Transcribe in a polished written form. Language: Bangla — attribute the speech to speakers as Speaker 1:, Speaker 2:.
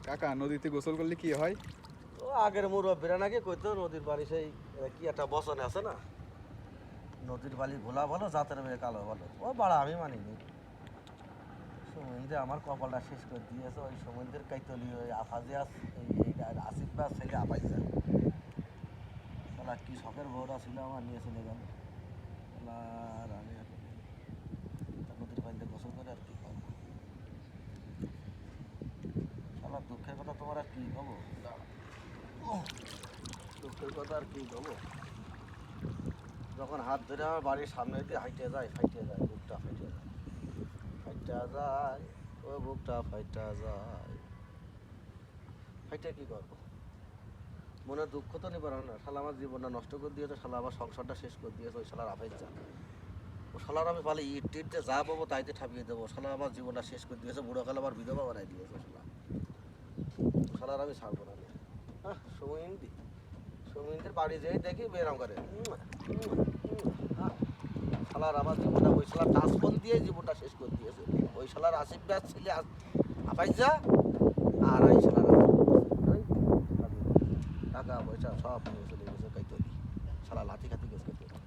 Speaker 1: কাকা নদীতে গোসল করলে কি হয়?
Speaker 2: ও আগের মুরব্বীরা নাকি কইতো নদীর পানি সেই কি একটা বচনে আছে না, নদীর বালি ঘোলা ভালো জাতের মেয়ে কালো ভালো। ও বাড়া আমি মানিনি। সমুদ্রে আমার কপালটা শেষ করে দিয়েছে। ওই সমুদ্রের কাইতলি ওই আফাজিয়াস এই আসিফ বা ছেলে আপাই যায়। শালা কি শখের বউটা ছিল আমার, নিয়ে চলে গেল। আর আমি এখন নদীর পানিতে গোসল করে আর কি পাবো। শালা দুঃখের কথা তোমার আর কি কবো, দুঃখের কথা আর কি কবো। যখন হাত ধরে আমার বাড়ির সামনে দিয়ে হাইটে যায়, ফাইটে যায়, বুকটা ফাইটে যায়, ফাইটা যায়, ও বুকটা ফাইটা যায়। ফাইটে কি করবো? মনে দুঃখ তো নিবার না। শালা আমার জীবনটা নষ্ট করে দিয়েছে, শালা আমার সংসারটা শেষ করে দিয়েছে ওই শালার আফাইজ যা। ও শালার আমি পালে ইট টিটতে যা পাবো তাইতে ঠাপিয়ে দেবো। শালা আমার জীবনটা শেষ করে দিয়েছে, বুড়োকালে আমার বিধবা বানাই দিয়েছে শালা। শালার আমি ছাড়বো না। হ্যাঁ সৌমিন্দি, সৌমিন্দির বাড়ি যেয়ে দেখি বেরাম করে। শালার আমার জীবনটা ওই শালার টাচফোন দিয়ে জীবনটা শেষ করে দিয়েছে। ওই শালার আসিফ ব্যাস ছেলে আফাইজা আর এই শালার টাকা পয়সা সব নিয়ে চলে গেছে কাইতলি। শালা লাঠি খাতি গেছে কাইতলি।